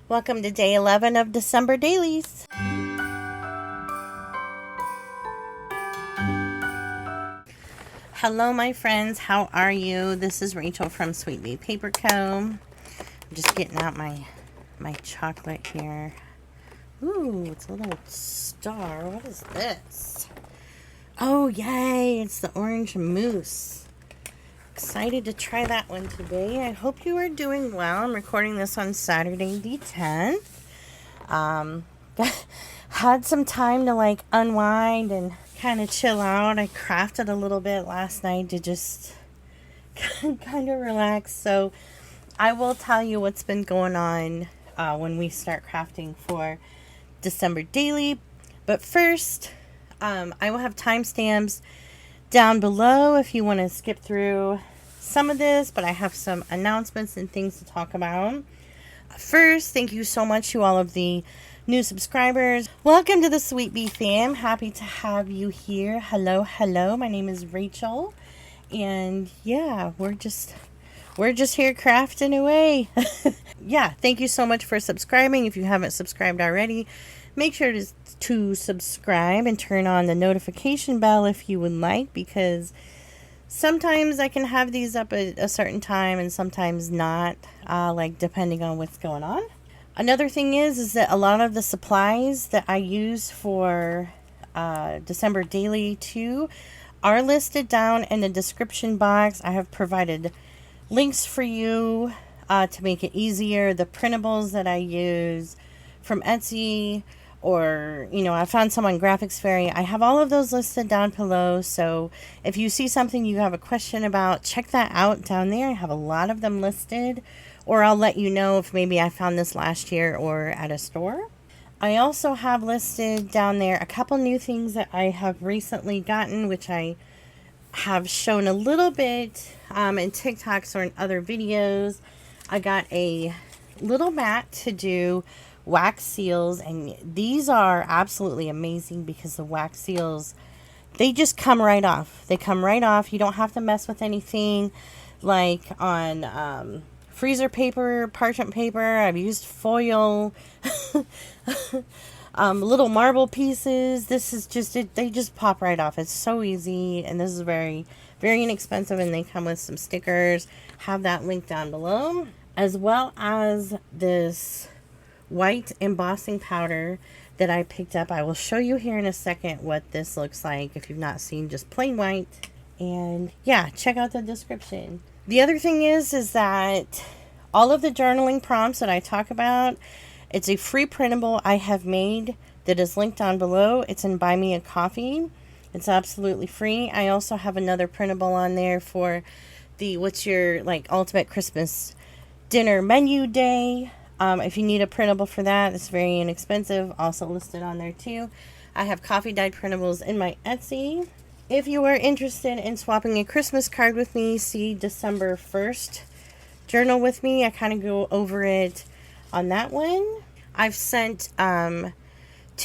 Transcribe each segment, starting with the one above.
Welcome to day 11 of December dailies. Hello, my friends. How are you? This is Rachel from sweetbeepaperco. I'm just getting out my chocolate here. Ooh, it's a little star. What is this? Oh, yay. It's the orange mousse. Excited to try that one today. I hope you are doing well. I'm recording this on Saturday the 10th. Had some time to unwind and kind of chill out. I crafted a little bit last night to just kind of relax. So I will tell you what's been going on when we start crafting for December daily. But first, I will have timestamps down below if you want to skip through some of this, but I have some announcements and things to talk about. First, thank you so much to all of the new subscribers. Welcome to the Sweet Bee fam. Happy to have you here. Hello. My name is Rachel, and yeah, we're just here crafting away. Yeah, thank you so much for subscribing. If you haven't subscribed already, make sure to subscribe and turn on the notification bell if you would like, because sometimes I can have these up at a certain time and sometimes not, depending on what's going on. Another thing is that a lot of the supplies that I use for December daily 2 are listed down in the description box. I have provided links for you to make it easier. The printables that I use from Etsy, or I found some on Graphics Fairy. I have all of those listed down below, so if you see something you have a question about, check that out down there. I have a lot of them listed, or I'll let you know if maybe I found this last year or at a store. I also have listed down there a couple new things that I have recently gotten, which I have shown a little bit in TikToks or in other videos. I got a little mat to do wax seals, and these are absolutely amazing because the wax seals, they just come right off. They come right off. You don't have to mess with anything like on freezer paper, parchment paper. I've used foil, little marble pieces. This is just it. They just pop right off. It's so easy, and this is very, very inexpensive, and they come with some stickers. Have that link down below, as well as this white embossing powder that I picked up. I will show you here in a second what this looks like if you've not seen just plain white. And yeah, check out the description. The other thing is that all of the journaling prompts that I talk about, it's a free printable I have made that is linked down below. It's in Buy Me a Coffee. It's absolutely free. I also have another printable on there for the what's your ultimate Christmas dinner menu day. If you need a printable for that, it's very inexpensive. Also listed on there too. I have coffee dyed printables in my Etsy. If you are interested in swapping a Christmas card with me, see December 1st journal with me. I kind of go over it on that one. I've sent 2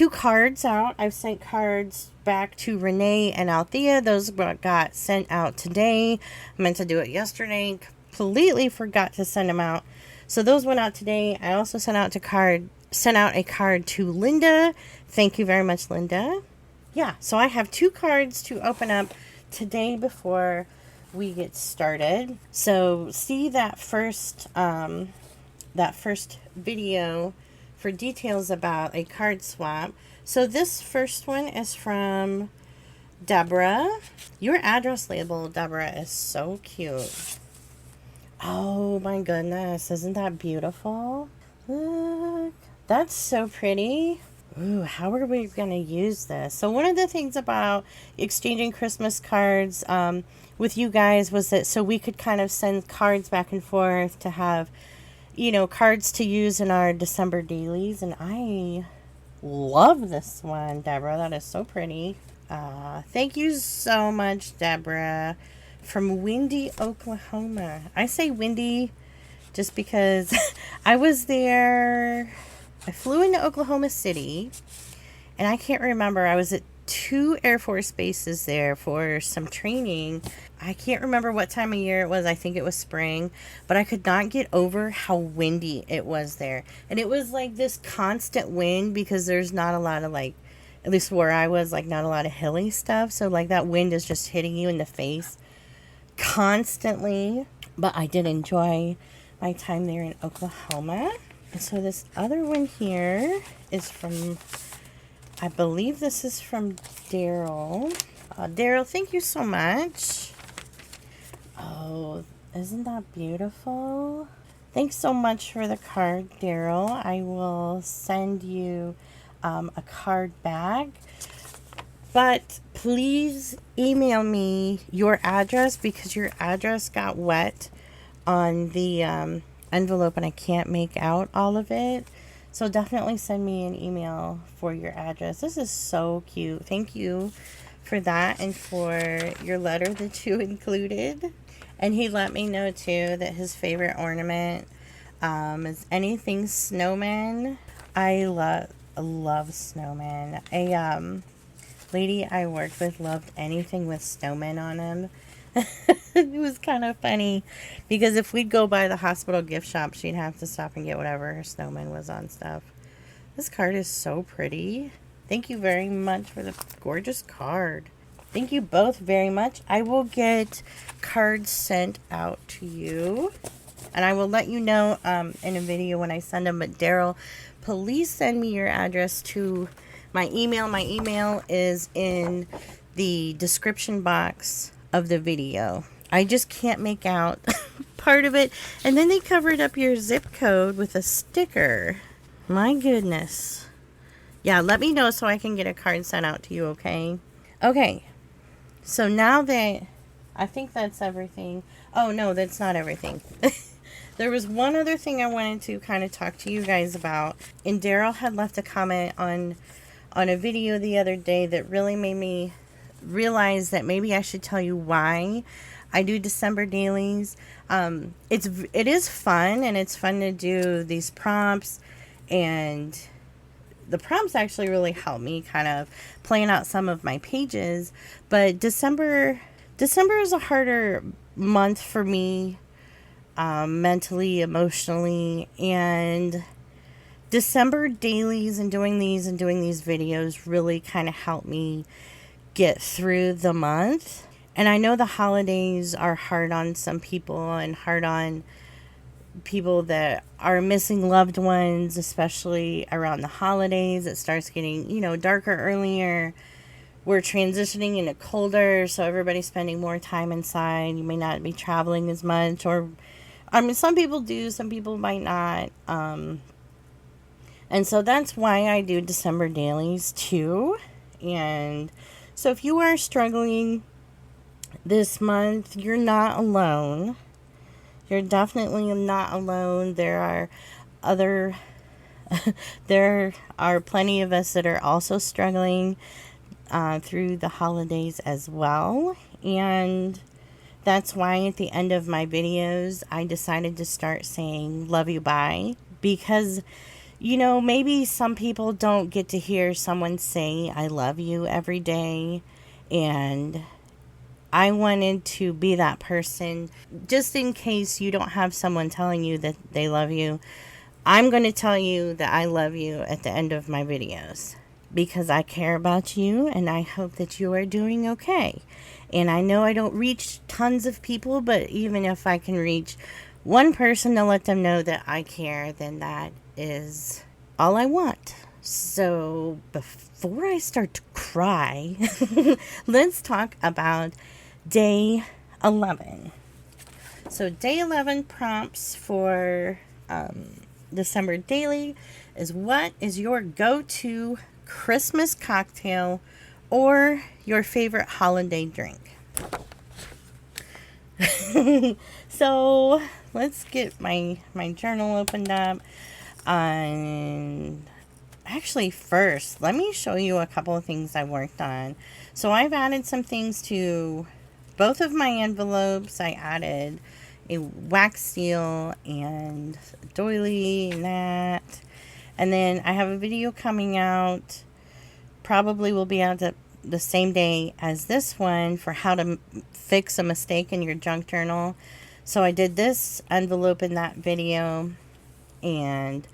cards out. I've sent cards back to Renee and Althea. Those got sent out today. I meant to do it yesterday. Completely forgot to send them out. So those went out today. I also sent out a card to Linda. Thank you very much, Linda. Yeah, so I have 2 cards to open up today before we get started. So see that first video for details about a card swap. So this first one is from Deborah. Your address label, Deborah, is so cute. Oh my goodness, isn't that beautiful? Look, that's so pretty. Ooh, how are we going to use this? So one of the things about exchanging Christmas cards with you guys was that so we could kind of send cards back and forth to have, cards to use in our December dailies. And I love this one, Deborah. That is so pretty. Thank you so much, Deborah. From Windy, Oklahoma. I say windy just because I was there. I flew into Oklahoma City, and I can't remember. I was at 2 Air Force bases there for some training. I can't remember what time of year it was. I think it was spring, but I could not get over how windy it was there. And it was like this constant wind because there's not a lot of like, at least where I was, like not a lot of hilly stuff. So like that wind is just hitting you in the face constantly. But I did enjoy my time there in Oklahoma. And so this other one here is from, I believe this is from Daryl. Daryl, thank you so much. Oh, isn't that beautiful? Thanks so much for the card, Daryl. I will send you a card back. But please email me your address because your address got wet on the envelope and I can't make out all of it. So definitely send me an email for your address. This is so cute. Thank you for that and for your letter that you included. And he let me know too that his favorite ornament is anything snowman. I love snowmen. A lady I worked with loved anything with snowmen on them. It was kind of funny because if we'd go by the hospital gift shop, she'd have to stop and get whatever her snowman was on stuff. This card is so pretty. Thank you very much for the gorgeous card. Thank you both very much. I will get cards sent out to you. And I will let you know in a video when I send them. But Daryl, please send me your address to my email. My email is in the description box of the video. I just can't make out part of it. And then they covered up your zip code with a sticker. My goodness. Yeah, let me know so I can get a card sent out to you, okay? Okay. So now that I think that's everything. Oh, no, that's not everything. There was one other thing I wanted to kind of talk to you guys about. And Daryl had left a comment on a video the other day that really made me realize that maybe I should tell you why I do December dailies. It is fun, and it's fun to do these prompts, and the prompts actually really help me kind of plan out some of my pages. But December is a harder month for me, mentally, emotionally, and December dailies and doing these videos really kind of help me get through the month. And I know the holidays are hard on some people and hard on people that are missing loved ones, especially around the holidays. It starts getting, darker earlier. We're transitioning into colder, so everybody's spending more time inside. You may not be traveling as much, or, some people do, some people might not. And so that's why I do December dailies too. And so if you are struggling this month, you're not alone. You're definitely not alone. There are plenty of us that are also struggling through the holidays as well. And that's why at the end of my videos, I decided to start saying love you, bye. Because, maybe some people don't get to hear someone say I love you every day. And I wanted to be that person, just in case you don't have someone telling you that they love you. I'm going to tell you that I love you at the end of my videos because I care about you and I hope that you are doing okay. And I know I don't reach tons of people, but even if I can reach one person to let them know that I care, then that is all I want. So before I start to cry, let's talk about Day 11. So Day 11 prompts for December daily is: what is your go-to Christmas cocktail or your favorite holiday drink? So let's get my journal opened up. Actually, first, let me show you a couple of things I worked on. So I've added some things to both of my envelopes. I added a wax seal and a doily and that. And then I have a video coming out. Probably will be out the same day as this one for how to fix a mistake in your junk journal. So I did this envelope in that video and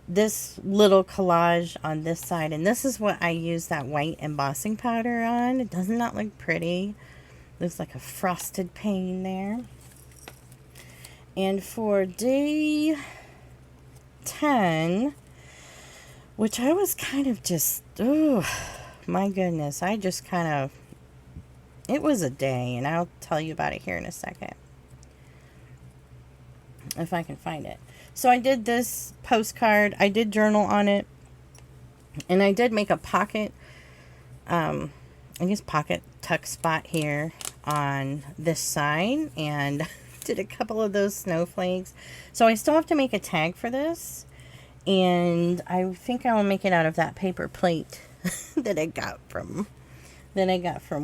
this little collage on this side, and this is what I use that white embossing powder on. It does not look pretty. Looks like a frosted pane there. And for day 10, which I was kind of just, oh my goodness, I just kind of, it was a day, and I'll tell you about it here in a second, if I can find it. So I did this postcard, I did journal on it, and I did make a pocket, I guess pocket tuck spot here on this side, and did a couple of those snowflakes. So I still have to make a tag for this, and I think I will make it out of that paper plate that I got from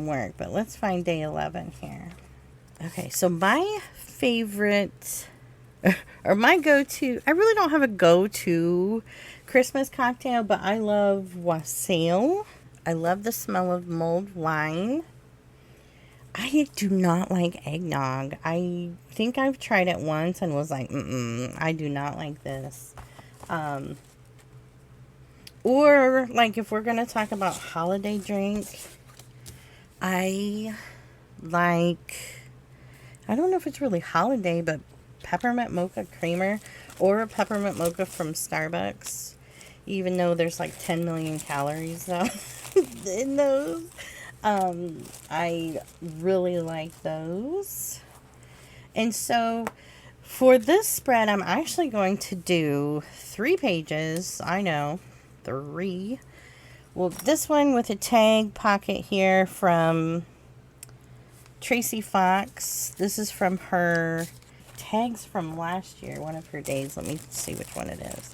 work. But let's find day 11 here. Okay, so my favorite or my go-to, I really don't have a go-to Christmas cocktail, but I love wassail. I love the smell of mulled wine. I do not like eggnog. I think I've tried it once and was like, I do not like this. Or, like, if we're going to talk about holiday drink, I like, I don't know if it's really holiday, but peppermint mocha creamer or a peppermint mocha from Starbucks, even though there's like 10 million calories in those. I really like those. And so for this spread, I'm actually going to do 3 pages. I know, 3. Well, this one with a tag pocket here from Tracy Fox. This is from her tags from last year, one of her days. Let me see which one it is.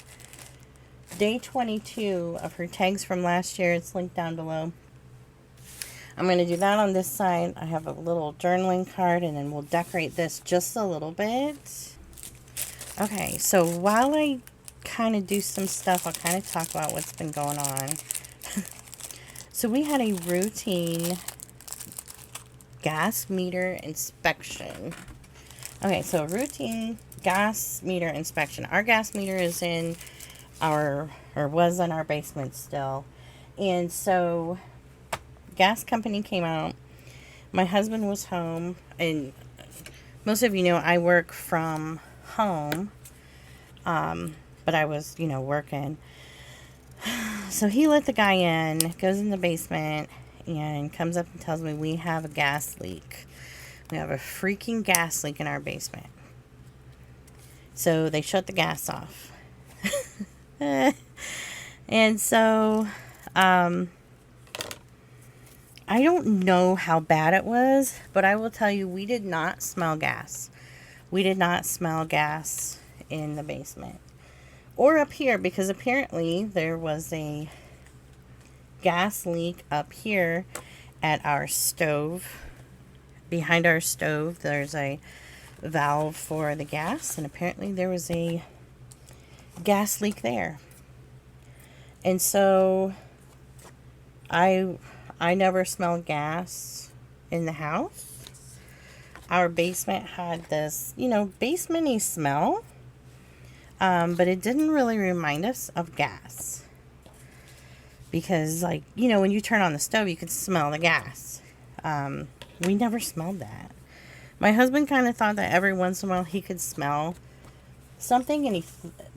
Day 22 of her tags from last year. It's linked down below. I'm going to do that on this side. I have a little journaling card, and then we'll decorate this just a little bit. Okay, so while I kind of do some stuff, I'll kind of talk about what's been going on. So we had a routine gas meter inspection. Okay, so routine gas meter inspection. Our gas meter is in our, or was in our basement still. And so gas company came out. My husband was home, and most of you know I work from home, but I was, working. So he let the guy in, goes in the basement, and comes up and tells me we have a gas leak. We have a freaking gas leak in our basement. So they shut the gas off. And so, I don't know how bad it was, but I will tell you, we did not smell gas. We did not smell gas in the basement. Or up here, because apparently there was a gas leak up here at our stove. Behind our stove, there's a valve for the gas, and apparently there was a gas leak there. And so I never smelled gas in the house. Our basement had this, basement-y smell, but it didn't really remind us of gas. Because, when you turn on the stove, you could smell the gas. We never smelled that. My husband kind of thought that every once in a while he could smell something,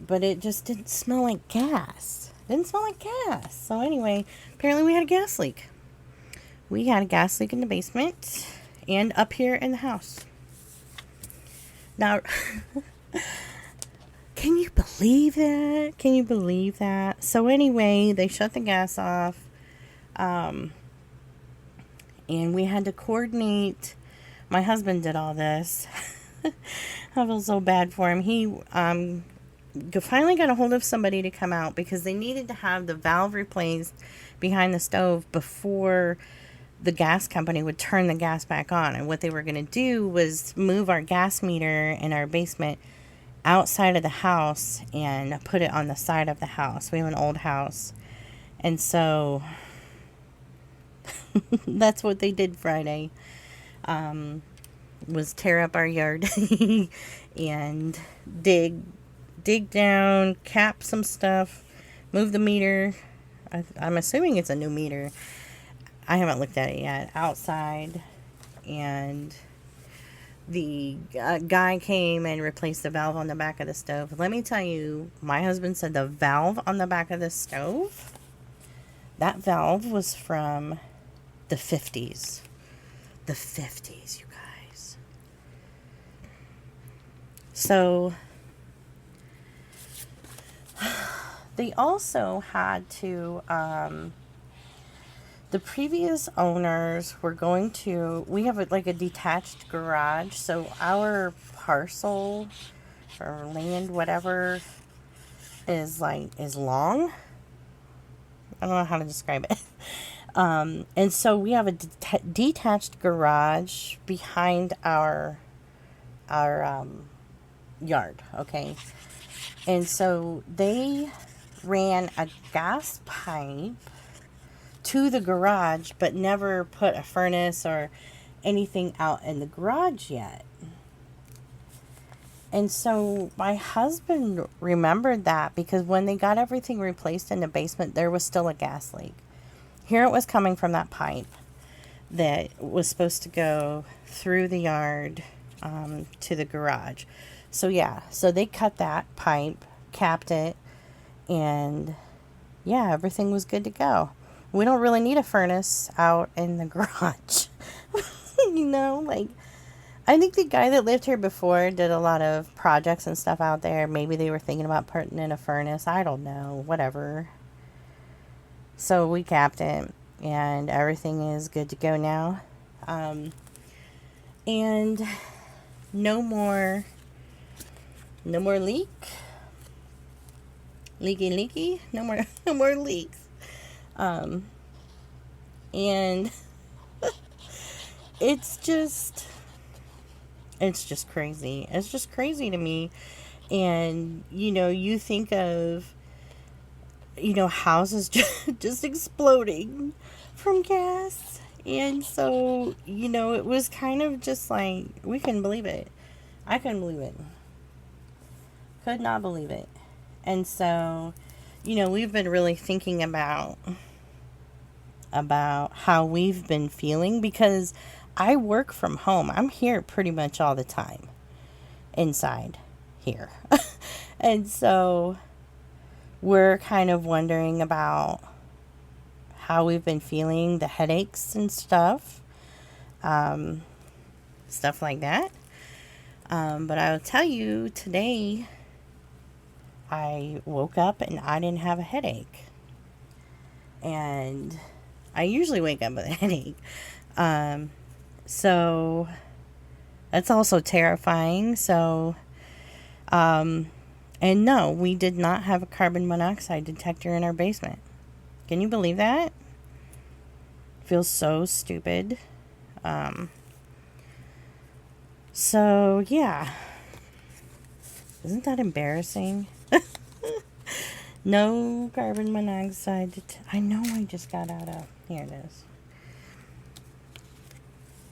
but it just didn't smell like gas. It didn't smell like gas. So anyway, apparently we had a gas leak. We had a gas leak in the basement and up here in the house. Now, can you believe that? Can you believe that? So anyway, they shut the gas off. And we had to coordinate. My husband did all this. I feel so bad for him. He finally got a hold of somebody to come out because they needed to have the valve replaced behind the stove before the gas company would turn the gas back on. And what they were going to do was move our gas meter in our basement outside of the house and put it on the side of the house. We have an old house. And so That's what they did Friday. Was tear up our yard and dig down, cap some stuff, move the meter. I'm assuming it's a new meter. I haven't looked at it yet. Outside, and the guy came and replaced the valve on the back of the stove. Let me tell you, my husband said the valve on the back of the stove, that valve was from the 50s. The 50s, you guys. So they also had to, the previous owners were going to, we have like a detached garage, so our parcel or land, whatever, is long. I don't know how to describe it. And so we have a detached garage behind our yard, okay? And so they ran a gas pipe to the garage, but never put a furnace or anything out in the garage yet. And so my husband remembered that because when they got everything replaced in the basement, there was still a gas leak. Here it was coming from that pipe that was supposed to go through the yard to the garage. So yeah, so they cut that pipe, capped it, and yeah, everything was good to go. We don't really need a furnace out in the garage. You know, like, I think the guy that lived here before did a lot of projects and stuff out there. Maybe they were thinking about putting in a furnace. I don't know, whatever. So we capped it, and everything is good to go now. And no more leaky, no more leaks. And it's just crazy. It's just crazy to me. And, you know, you think of, you know, houses just exploding from gas. And so, you know, it was kind of just like, we couldn't believe it. I couldn't believe it. Could not believe it. And so, you know, we've been really thinking about how we've been feeling, because I work from home. I'm here pretty much all the time inside here. And so we're kind of wondering about how we've been feeling, the headaches and stuff like that. But I will tell you, today I woke up and I didn't have a headache. And I usually wake up with a headache. So that's also terrifying. So, and no, we did not have a carbon monoxide detector in our basement. Can you believe that? Feels so stupid. So yeah. Isn't that embarrassing? No carbon monoxide. I know I just got out of... Here it is.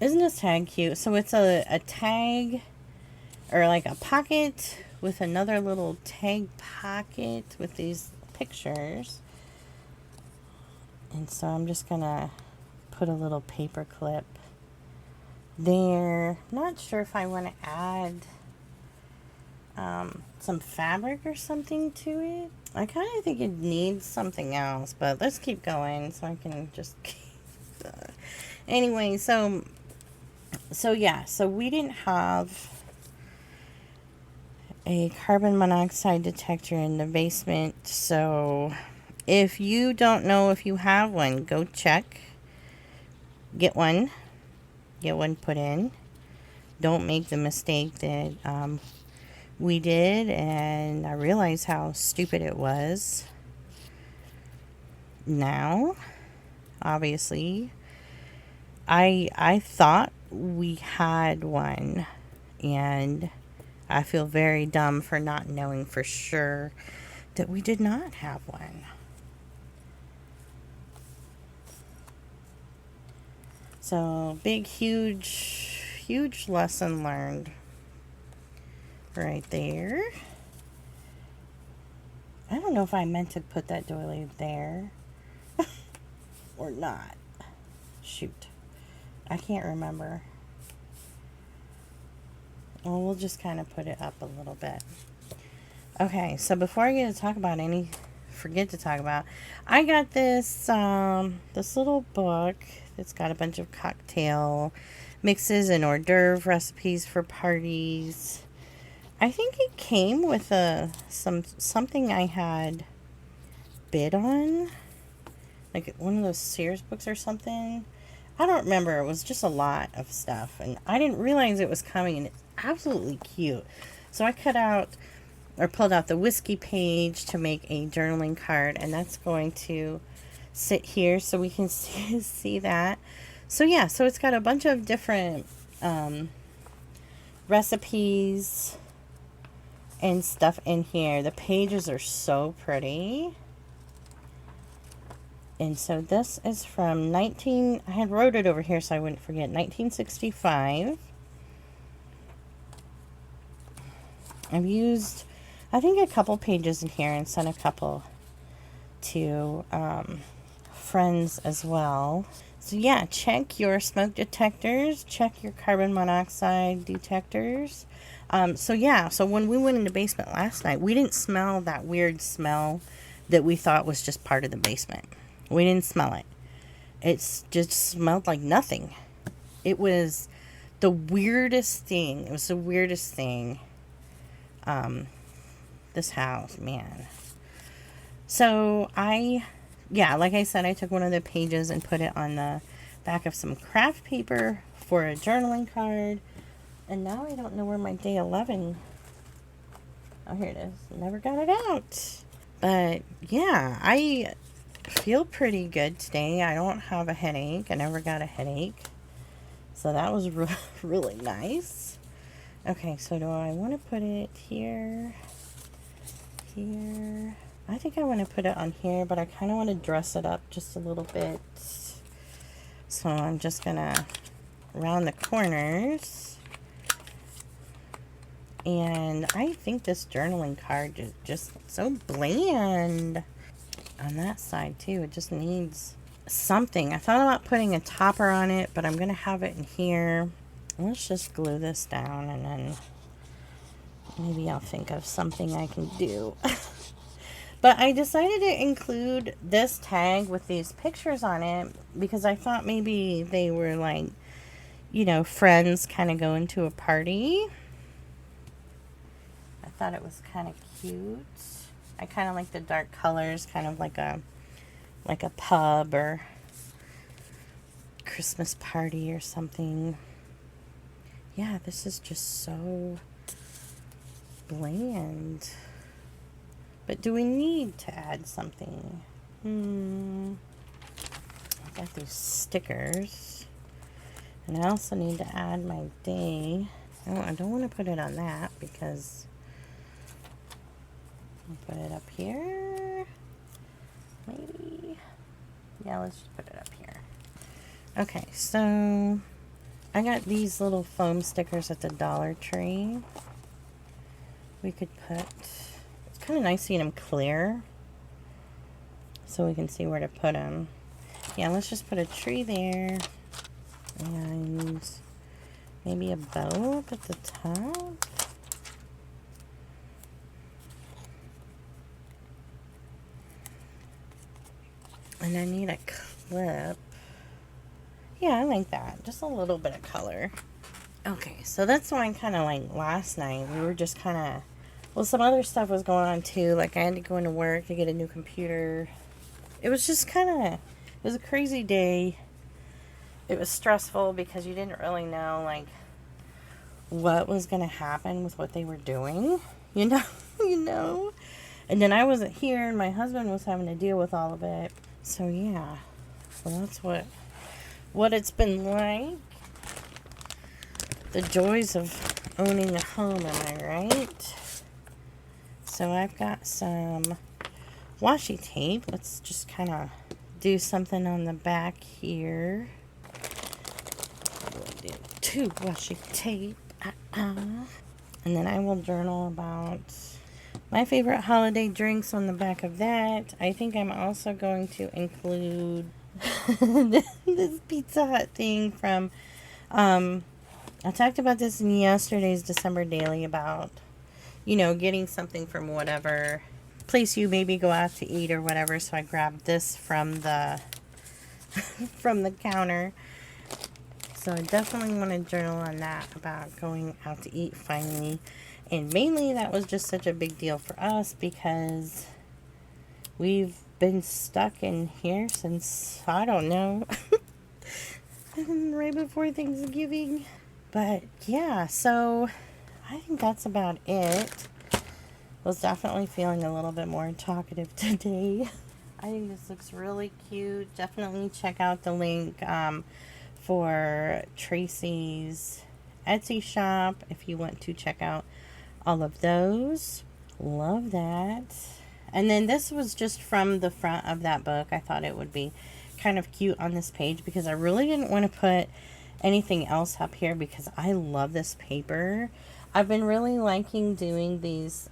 Isn't this tag cute? So it's a tag, or like a pocket with another little tag pocket with these pictures. And so I'm just going to put a little paper clip there. Not sure if I want to add some fabric or something to it. I kind of think it needs something else, but let's keep going so I can just anyway, so yeah, so we didn't have a carbon monoxide detector in the basement. So if you don't know if you have one, go check, get one put in. Don't make the mistake that we did, and I realize how stupid it was now. Obviously, I thought we had one, and I feel very dumb for not knowing for sure that we did not have one. So big, huge lesson learned right there. I don't know if I meant to put that doily there or not. Shoot. I can't remember. Well, we'll just kind of put it up a little bit. Okay, so before I get to talk about I got this this little book that's got a bunch of cocktail mixes and hors d'oeuvre recipes for parties. I think it came with something I had bid on, like one of those Sears books or something. I don't remember. It was just a lot of stuff, and I didn't realize it was coming, and it's absolutely cute. So I pulled out the whiskey page to make a journaling card, and that's going to sit here so we can see that. So yeah, so it's got a bunch of different recipes and stuff in here. The pages are so pretty. And so this is from I had wrote it over here so I wouldn't forget, 1965. I've used, I think, a couple pages in here and sent a couple to friends as well. So yeah, check your smoke detectors, check your carbon monoxide detectors. So yeah, so when we went in the basement last night, we didn't smell that weird smell that we thought was just part of the basement. We didn't smell it. It just smelled like nothing. It was the weirdest thing. It was the weirdest thing. This house, man. So like I said, I took one of the pages and put it on the back of some craft paper for a journaling card. And now I don't know where my day 11. Oh, here it is. Never got it out. But yeah, I feel pretty good today. I don't have a headache. I never got a headache. So that was really nice. Okay, so do I want to put it here? Here. I think I want to put it on here, but I kind of want to dress it up just a little bit. So I'm just going to round the corners. And I think this journaling card is just so bland on that side too. It just needs something. I thought about putting a topper on it, but I'm going to have it in here. Let's just glue this down and then maybe I'll think of something I can do. But I decided to include this tag with these pictures on it because I thought maybe they were like, you know, friends kind of going to a party. I thought it was kind of cute. I kind of like the dark colors, kind of like a pub or Christmas party or something. Yeah, this is just so bland. But do we need to add something? I got these stickers. And I also need to add my day. Oh, I don't want to put it on that because I'll put it up here. Maybe. Yeah, let's just put it up here. Okay, so I got these little foam stickers at the Dollar Tree. We could put, it's kind of nice seeing them clear so we can see where to put them. Yeah, let's just put a tree there and maybe a bow up at the top. And I need a clip. Yeah, I like that. Just a little bit of color. Okay, so that's why kind of like last night. We were just kind of, well, some other stuff was going on too. Like I had to go into work to get a new computer. It was just kind of, it was a crazy day. It was stressful because you didn't really know like what was going to happen with what they were doing. You know. And then I wasn't here and my husband was having to deal with all of it. So yeah, so that's what it's been like. The joys of owning a home, am I right? So I've got some washi tape. Let's just kind of do something on the back here. do 2 washi tape. And then I will journal about my favorite holiday drinks on the back of that. I think I'm also going to include this Pizza Hut thing from, I talked about this in yesterday's December daily about, you know, getting something from whatever place you maybe go out to eat or whatever. So I grabbed this from the, from the counter. So I definitely want to journal on that about going out to eat finally. And mainly that was just such a big deal for us because we've been stuck in here since, I don't know, right before Thanksgiving. But yeah, so I think that's about it. Was definitely feeling a little bit more talkative today. I think this looks really cute. Definitely check out the link for Tracy's Etsy shop if you want to check out all of those. Love that. And then this was just from the front of that book. I thought it would be kind of cute on this page because I really didn't want to put anything else up here because I love this paper. I've been really liking doing these,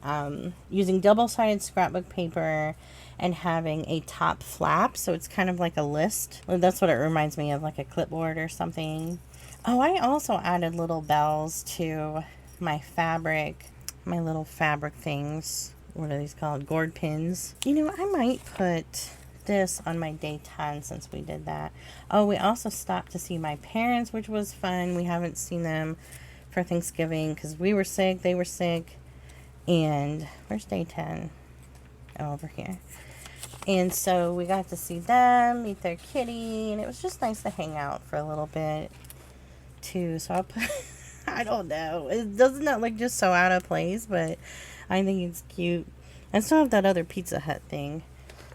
using double-sided scrapbook paper and having a top flap, so it's kind of like a list. That's what it reminds me of, like a clipboard or something. Oh, I also added little bells to my fabric, my little fabric things. What are these called? Gourd pins. You know, I might put this on my day 10 since we did that. Oh, we also stopped to see my parents, which was fun. We haven't seen them for Thanksgiving because we were sick, they were sick, and where's day 10? Oh, over here. And so we got to see them, meet their kitty, and it was just nice to hang out for a little bit too. So I'll put, I don't know, it doesn't look just so out of place, but I think it's cute. I still have that other Pizza Hut thing,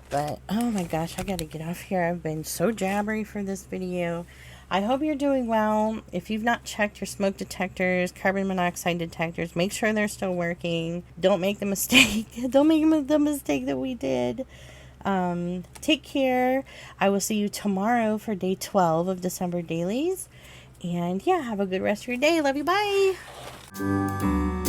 but oh my gosh, I gotta get off here. I've been so jabbery for this video. I hope you're doing well. If you've not checked your smoke detectors, carbon monoxide detectors, make sure they're still working. Don't make the mistake. Don't make the mistake that we did. Take care. I will see you tomorrow for day 12 of December dailies. And yeah, have a good rest of your day. Love you. Bye.